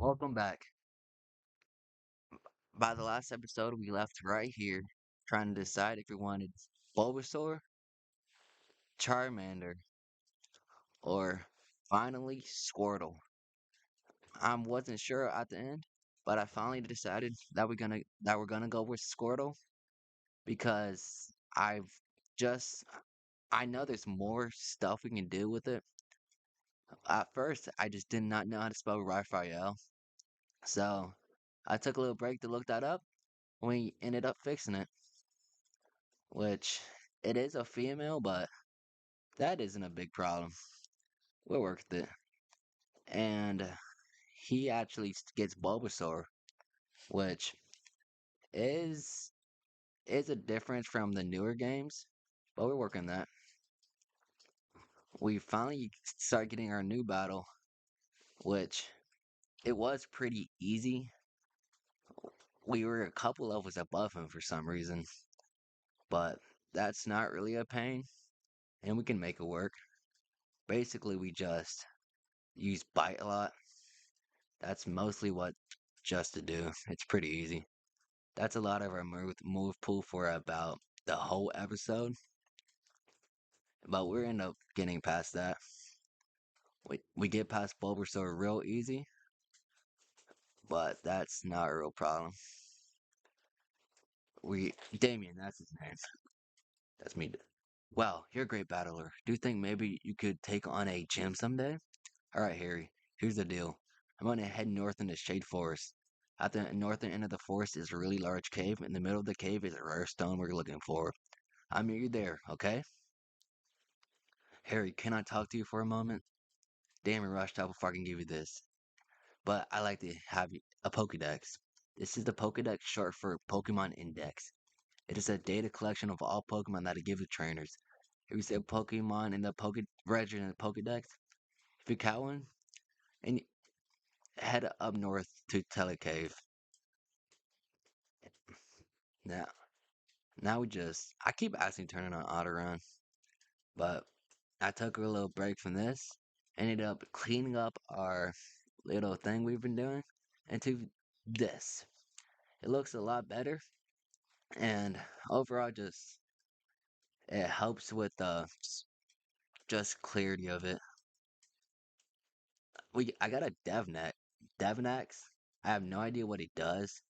Welcome back. By the last episode, we left right here trying to decide if we wanted Bulbasaur, Charmander, or finally Squirtle. I wasn't sure at the end, but I finally decided that we're gonna go with Squirtle because just I know there's more stuff we can do with it. At first, I just did not know how to spell Raphael, so I took a little break to look that up. We ended up fixing it, which it is a female, but that isn't a big problem. We'll work with it. And he actually gets Bulbasaur, which is is a difference from the newer games, but we're working that. We finally start getting our new battle, which it was pretty easy. We were a couple levels above him for some reason, but that's not really a pain, and we can make it work. Basically, we just use bite a lot. That's mostly what just to do. It's pretty easy. That's a lot of our move pool for about the whole episode, but we're end up getting past that. We get past Bulbasaur real easy, but that's not a real problem. We Damien, that's his name. That's me. Wow, you're a great battler. Do you think maybe you could take on a gym someday? All right, Harry. Here's the deal. I'm gonna head north into Shade Forest. At the northern end of the forest is a really large cave. In the middle of the cave is a rare stone we're looking for. I'm meet you there, okay? Harry, can I talk to you for a moment? Damn, rushed out before I can give you this. But I like to have a Pokedex. This is the Pokedex short for Pokemon Index. It is a data collection of all Pokemon that I give to trainers. If you say Pokemon in the register in the Pokedex, if you count one, and head up north to Telecave. Now, now I keep asking turning on auto run, but I took a little break from this, ended up cleaning up our little thing we've been doing into this. It looks a lot better, and overall, just it helps with the just clarity of it. I got a Devnax. I have no idea what it does,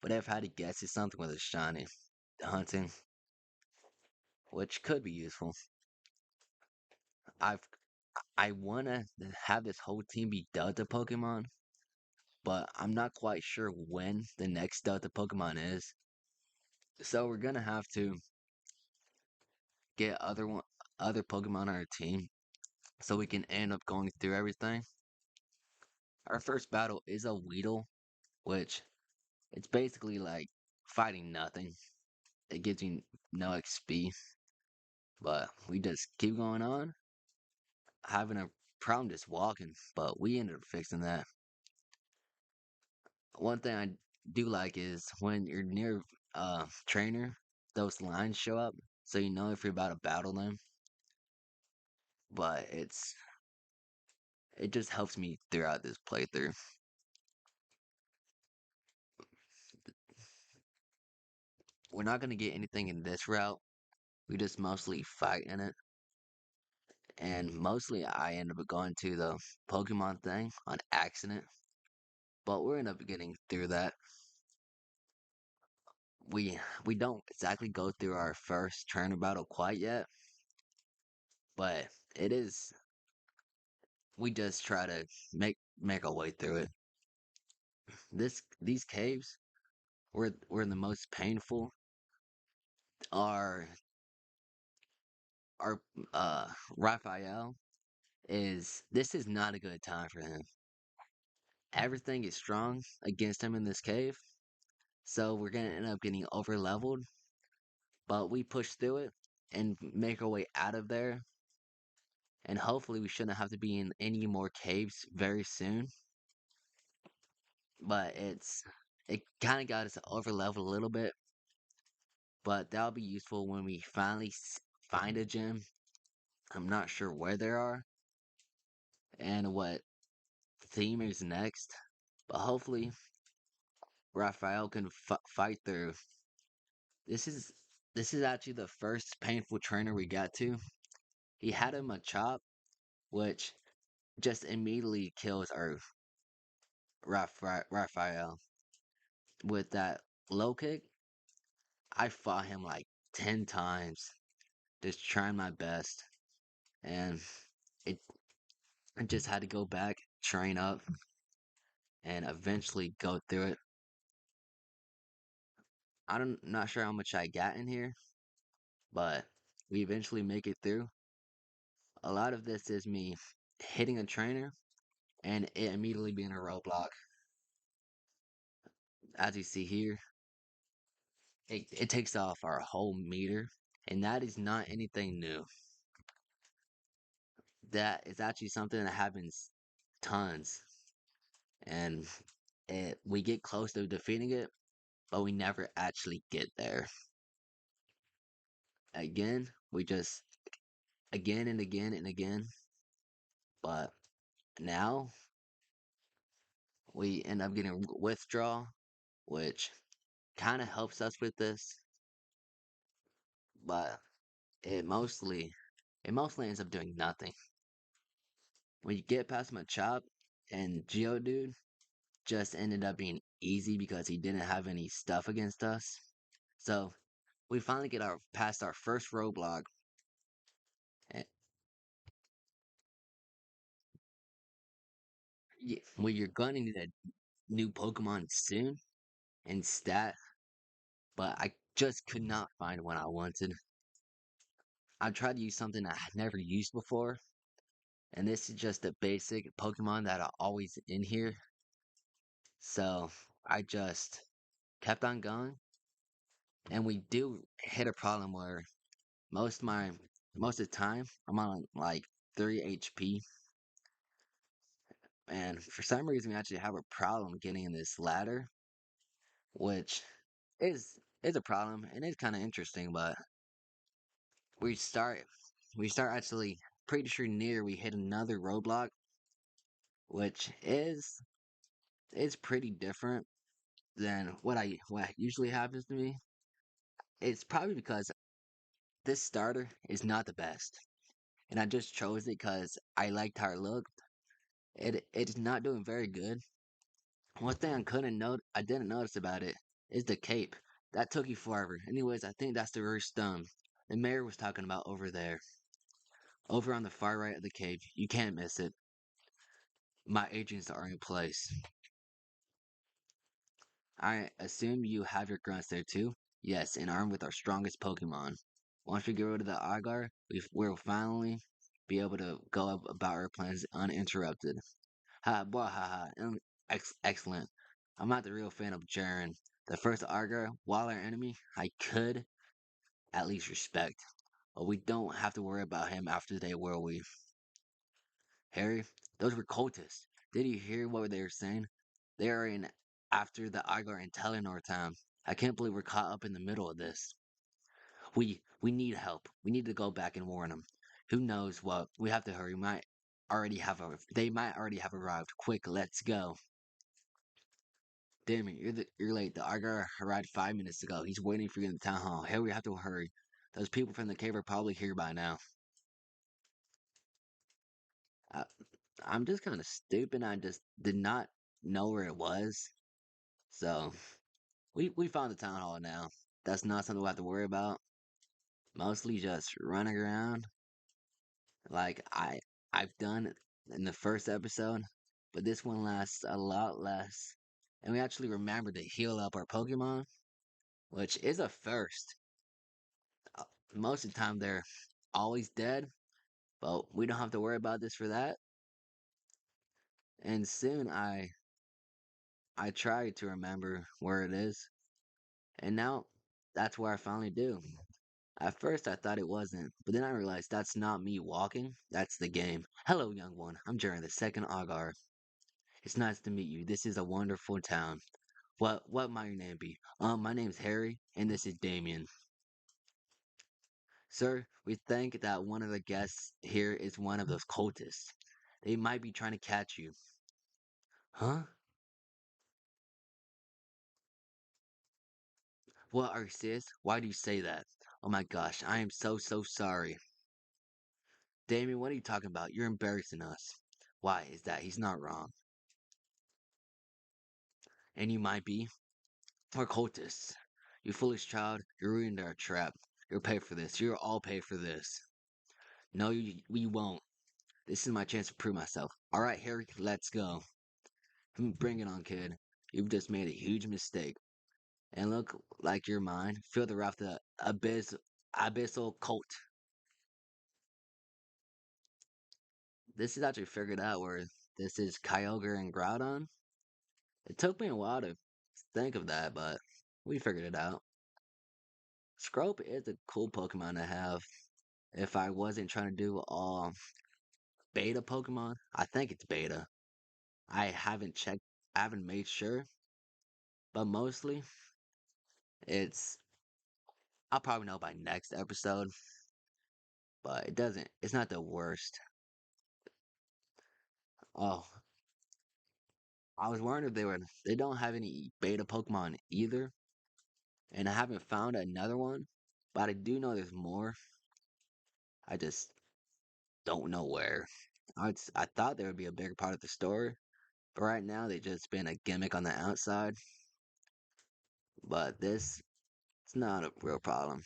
but I've had to guess it's something with a shiny hunting, which could be useful. I've I wanna have this whole team be Delta Pokemon, but I'm not quite sure when the next Delta Pokemon is. So we're gonna have to get other Pokemon on our team so we can end up going through everything. Our first battle is a Weedle, which it's basically like fighting nothing. It gives you no XP, but we just keep going on, having a problem just walking, but we ended up fixing that. One thing I do like is when you're near trainer, those lines show up, so you know if you're about to battle them. But it just helps me throughout this playthrough. We're not gonna get anything in this route. We just mostly fight in it, and mostly I end up going to the Pokemon thing on accident. But we're end up getting through that. We don't exactly go through our first trainer battle quite yet, but it is we just try to make our way through it. These caves were the most painful. Our our Raphael is this is not a good time for him. Everything is strong against him in this cave, so we're gonna end up getting over leveled. But we push through it and make our way out of there, and hopefully we shouldn't have to be in any more caves very soon. But it kind of got us over leveled a little bit, but that'll be useful when we finally find a gym. I'm not sure where there are and what theme is next, But hopefully, Raphael can fight through. This is this is actually the first painful trainer we got to. He had him a chop, which just immediately kills our Raphael. With that low kick, I fought him like 10 times, just trying my best. And it I just had to go back, train up, and eventually go through it. Not sure how much I got in here, but we eventually make it through. A lot of this is me hitting a trainer and it immediately being a roadblock. As you see here, it takes off our whole meter, and that is not anything new. That is actually something that happens tons, and we get close to defeating it, but we never actually get there. Again, we just again and again and again, but now we end up getting withdrawal, which kind of helps us with this, but it mostly it mostly ends up doing nothing. When you get past Machop and Geodude just ended up being easy because he didn't have any stuff against us. So we finally get our past our first roadblock. And well, you're gonna need a new Pokemon soon and stat, but I just could not find one I wanted. I tried to use something I had never used before, and this is just a basic Pokemon that are always in here. So I just kept on going, and we do hit a problem where most my most of the time I'm on like 3 HP, and for some reason we actually have a problem getting in this ladder, which is a problem and it's kind of interesting. But we start we start actually pretty sure near we hit another roadblock, which is pretty different than what usually happens to me. It's probably because this starter is not the best, and I just chose it because I liked how it looked. It is not doing very good. One thing I didn't notice about it is the cape. That took you forever. Anyways, I think that's the rare stone the mayor was talking about over there. Over on the far right of the cave. You can't miss it. My agents are in place. I assume you have your grunts there too? Yes, and armed with our strongest Pokemon. Once we get rid of the Agar, we'll finally be able to go about our plans uninterrupted. Ha, boy, ha, ha. Excellent. I'm not the real fan of Jaren. The first Argar, while our enemy, I could at least respect. But we don't have to worry about him after today, will we? Harry, those were cultists. Did you hear what they were saying? They are in after the Argar in Telenor town. I can't believe we're caught up in the middle of this. We need help. We need to go back and warn them. Who knows what? We have to hurry. They might already have arrived. Quick, let's go. Damn it, you're late. The Argar arrived 5 minutes ago. He's waiting for you in the town hall. Hey, we have to hurry. Those people from the cave are probably here by now. I, I'm just kind of stupid. I just did not know where it was. So we found the town hall now. That's not something we have to worry about. Mostly just running around like I've done in the first episode, but this one lasts a lot less. And we actually remember to heal up our Pokemon, which is a first. Uh, Most of the time they're always dead, but we don't have to worry about this for that. And soon I try to remember where it is, and now that's where I finally do. At first I thought it wasn't, but then I realized that's not me walking, that's the game. Hello, young one. I'm Jaren, the second Agar. It's nice to meet you. This is a wonderful town. What might your name be? My name's Harry, and this is Damien. Sir, we think that one of the guests here is one of those cultists. They might be trying to catch you. Huh? What are you serious? Why do you say that? Oh my gosh, I am so sorry. Damien, what are you talking about? You're embarrassing us. Why is that? He's not wrong. And you might be. We're cultists. You foolish child, you're ruined our trap. You'll pay for this. You'll all pay for this. No, we won't. This is my chance to prove myself. Alright, Harry, let's go. Bring it on, kid. You've just made a huge mistake. And look like your mind. Feel the wrath of the abyssal cult. This is actually figured out where this is Kyogre and Groudon. It took me a while to think of that, but we figured it out. Scrope is a cool Pokemon to have. If I wasn't trying to do all beta Pokemon, I think it's beta. I haven't checked, I haven't made sure, but mostly it's, I'll probably know by next episode, but it's not the worst. Oh, I was wondering if they don't have any beta Pokemon either, and I haven't found another one, but I do know there's more. I just don't know where. I thought there would be a bigger part of the story, but right now they just been a gimmick on the outside. But this, it's not a real problem.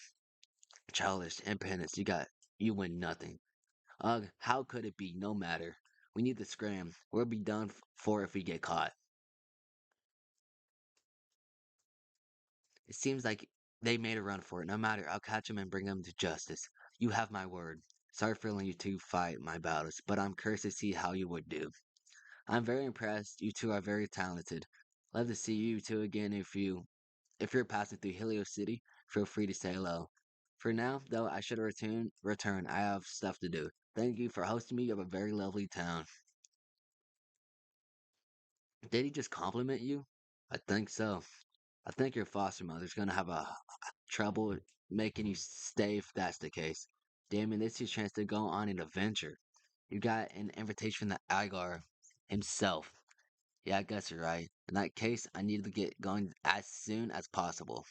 Childish independence, you win nothing. Ugh, how could it be? No matter. We need the scram. We'll be done for if we get caught. It seems like they made a run for it. No matter, I'll catch them and bring them to justice. You have my word. Sorry for letting you two fight my battles, but I'm cursed to see how you would do. I'm very impressed. You two are very talented. Love to see you two again if you're passing through Helio City, feel free to say hello. For now, though, I should return. I have stuff to do. Thank you for hosting me. You have a very lovely town. Did he just compliment you? I think so. I think your foster mother's gonna have a trouble making you stay if that's the case. Damn it, this is your chance to go on an adventure. You got an invitation from the Igar himself. Yeah, I guess you're right. In that case, I need to get going as soon as possible.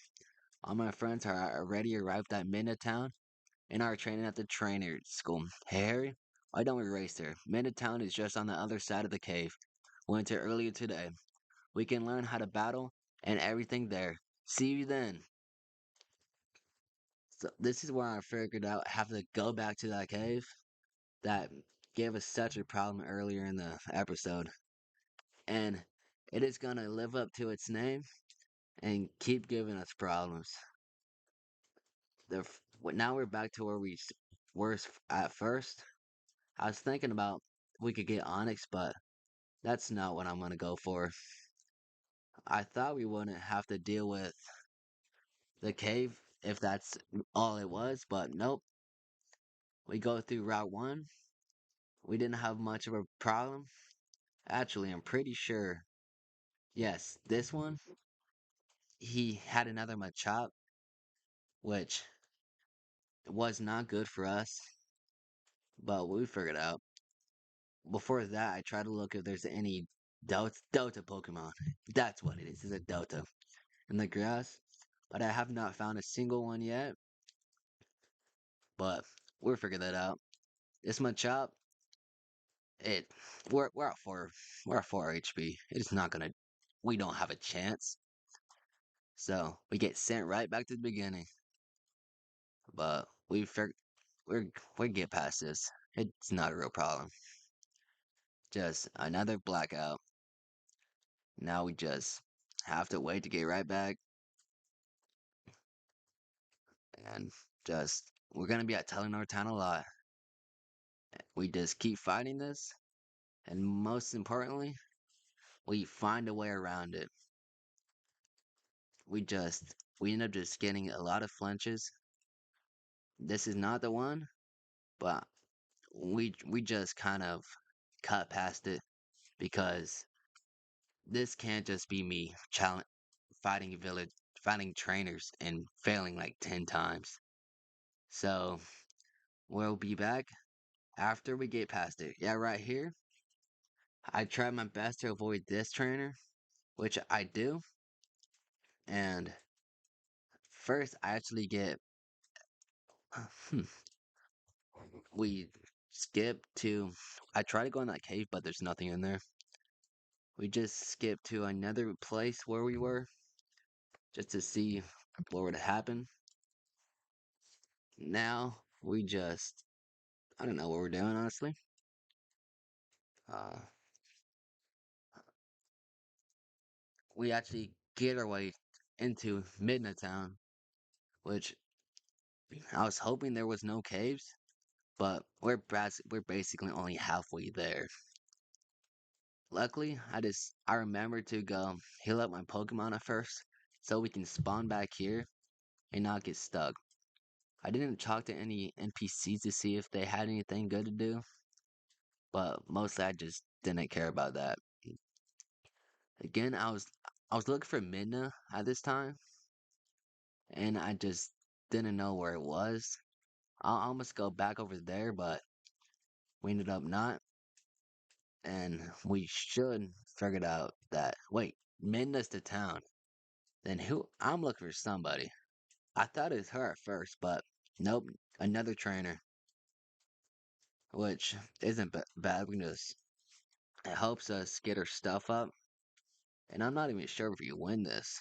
All my friends are already arrived at Midtown and are training at the trainer school. Hey, Harry, why don't we race there? Midtown is just on the other side of the cave. Went there earlier today. We can learn how to battle and everything there. See you then. So this is where I figured out I have to go back to that cave that gave us such a problem earlier in the episode. And it is gonna live up to its name and keep giving us problems. Now we're back to where we were at first. I was thinking about we could get Onyx, but that's not what I'm gonna go for. I thought we wouldn't have to deal with the cave if that's all it was, but nope. We go through Route 1. We didn't have much of a problem. Actually, I'm pretty sure. Yes, this one, he had another Machop, which was not good for us, but we figured out. Before that, I tried to look if there's any Delta Pokemon. That's what it is. It's a Delta in the grass, but I have not found a single one yet. But we'll figure that out. This Machop, it we're at four HP. It's not gonna. We don't have a chance. So we get sent right back to the beginning. But we get past this. It's not a real problem. Just another blackout. Now we just have to wait to get right back and just we're gonna be at Telenor Town a lot. We just keep fighting this, and most importantly, we find a way around it. We end up just getting a lot of flinches. This is not the one, but we just kind of cut past it because this can't just be me challenge fighting trainers and failing like 10 times. So we'll be back after we get past it. Yeah, right here. I tried my best to avoid this trainer, which I do, and First, I actually get we skip to. I try to go in that cave, but there's nothing in there. We just skip to another place where we were just to see what would happen. Now we just I don't know what we're doing honestly. Uh, we actually get our way into Midnight Town, which I was hoping there was no caves, but we're basically only halfway there. Luckily, I remembered to go heal up my Pokemon at first, so we can spawn back here and not get stuck. I didn't talk to any NPCs to see if they had anything good to do, but mostly I just didn't care about that. Again, I was looking for Midna at this time, and I just didn't know where it was. I almost go back over there, but we ended up not, and we should figured out that wait, Midna's the town. Then who? I'm looking for somebody. I thought it was her at first, but nope, another trainer, which isn't bad because it helps us get our stuff up. And I'm not even sure if you win this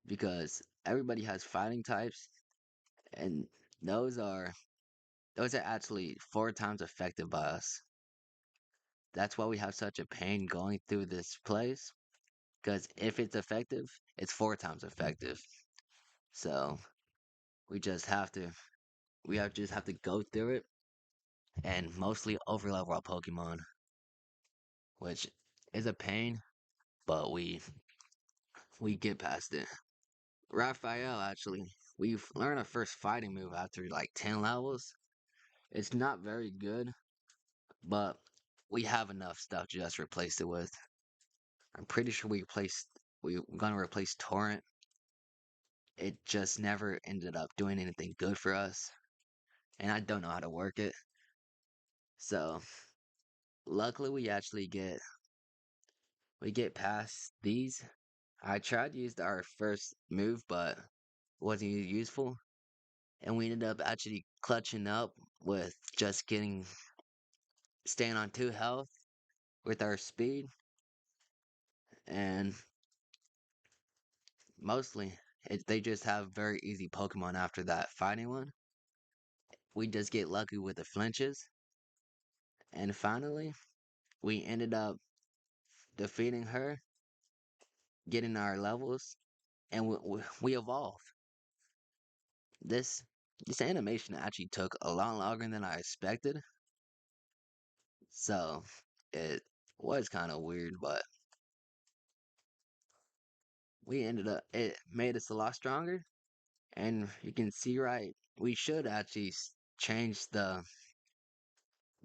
because everybody has fighting types, and those are those are actually 4 times effective by us. That's why we have such a pain going through this place. Because if it's effective, it's 4 times effective. So we just have to just have to go through it and mostly overlevel our Pokemon, which is a pain, but we get past it. Raphael actually, we've learned our first fighting move after like 10 levels. It's not very good, but we have enough stuff to just replace it with. I'm pretty sure we're gonna replace Torrent. It just never ended up doing anything good for us, and I don't know how to work it. So luckily we get past these. I tried to use our first move, but wasn't useful, and we ended up actually clutching up with just getting staying on 2 health with our speed, and mostly they just have very easy Pokemon after that fighting one. We just get lucky with the flinches, and finally we ended up defeating her, getting our levels, and we evolve. This this animation actually took a lot longer than I expected, so it was kind of weird, but it made us a lot stronger, and you can see right, we should actually change the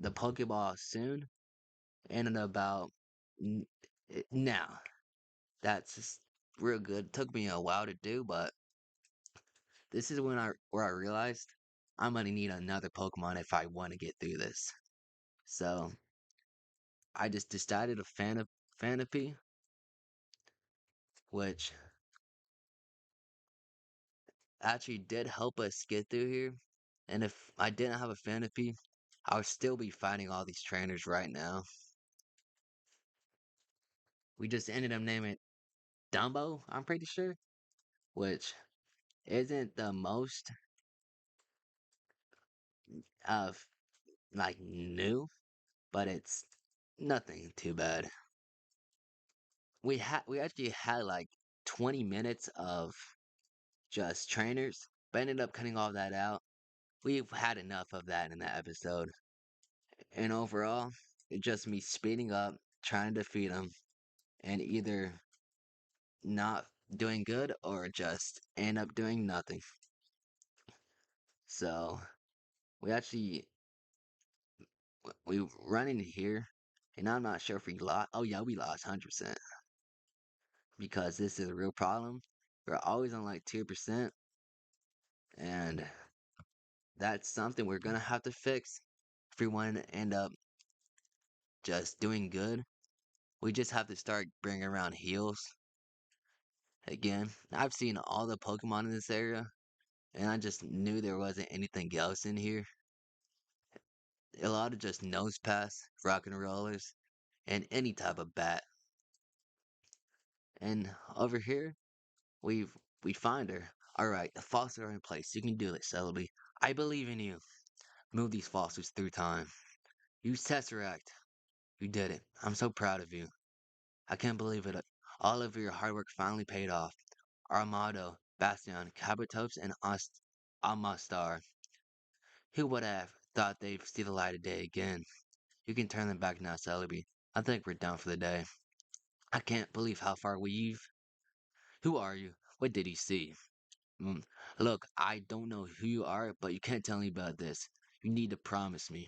Pokeball soon, and in about now. That's real good. Took me a while to do, but this is where I realized I'm gonna need another Pokemon if I want to get through this. So I just decided a Fanapy, which actually did help us get through here. And if I didn't have a Fanapy, I would still be fighting all these trainers right now. We just ended up naming it Dumbo, I'm pretty sure, which isn't the most of like new, but it's nothing too bad. We actually had like 20 minutes of just trainers, but ended up cutting all that out. We've had enough of that in that episode. And overall, it's just me speeding up, trying to defeat them, and either not doing good or just end up doing nothing. So we actually we run in here, and I'm not sure if we lost. Oh yeah, we lost 100% because this is a real problem. We're always on like 2%, and that's something we're gonna have to fix if we want to end up just doing good. We just have to start bringing around heals Again, I've seen all the Pokemon in this area, and I just knew there wasn't anything else in here. A lot of just nose pass, rock and rollers, and any type of bat. And over here, we've we find her. Alright, the fossils are in place. You can do it, Celebi. I believe in you. Move these fossils through time. Use Tesseract. You did it. I'm so proud of you. I can't believe it. All of your hard work finally paid off. Armado, Bastion, Kabutops, and Amastar. Who would have thought they'd see the light of day again? You can turn them back now, Celebi. I think we're done for the day. I can't believe how far we've. Who are you? What did he see? Mm. Look, I don't know who you are, but you can't tell me about this. You need to promise me.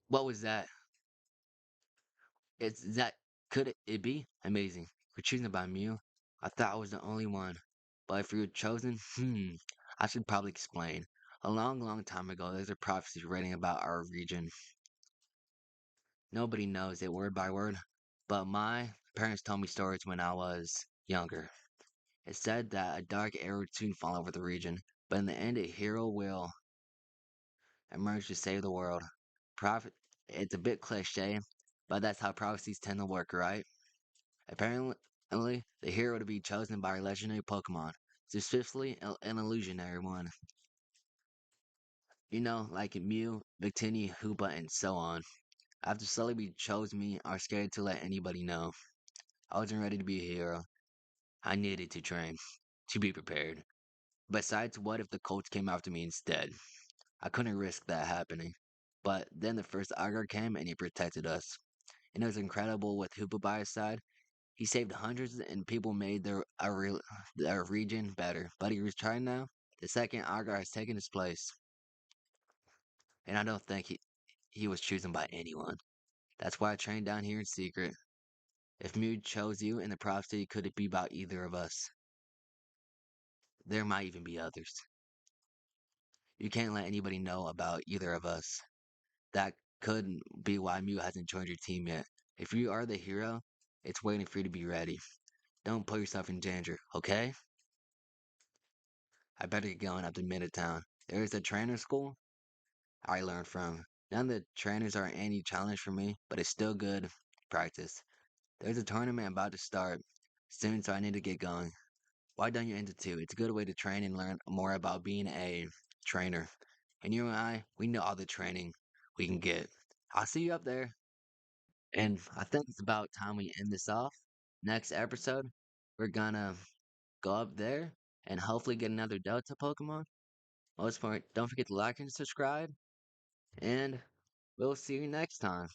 What was that? It's that. Could it be? Amazing. We're choosing by Mew. I thought I was the only one. But if you're chosen, I should probably explain. A long, long time ago, there's a prophecy writing about our region. Nobody knows it word by word, but my parents told me stories when I was younger. It said that a dark era would soon fall over the region, but in the end, a hero will emerge to save the world. Prophet, it's a bit cliche, but that's how prophecies tend to work, right? Apparently, the hero to be chosen by our legendary Pokemon, specifically an illusionary one. You know, like Mew, Victini, Hoopa, and so on. After Celebi chose me, I was scared to let anybody know. I wasn't ready to be a hero. I needed to train, to be prepared. Besides, what if the Colts came after me instead? I couldn't risk that happening. But then the first Agar came and he protected us. And it was incredible with Hoopa by his side. He saved hundreds and people made their region better. But he was trying now. The second Agar has taken his place. And I don't think he was chosen by anyone. That's why I trained down here in secret. If Mew chose you in the prophecy, could it be about either of us? There might even be others. You can't let anybody know about either of us. That could be why Mew hasn't joined your team yet. If you are the hero, it's waiting for you to be ready. Don't put yourself in danger, okay? I better get going up to Midtown. There is a trainer school I learned from. None of the trainers are any challenge for me, but it's still good practice. There's a tournament about to start soon, so I need to get going. Why don't you institute? It's a good way to train and learn more about being a trainer. And you and I, we know all the training we can get. I'll see you up there. And I think it's about time we end this off. Next episode, we're gonna go up there and hopefully get another Delta Pokemon. Most part, don't forget to like and subscribe. And we'll see you next time.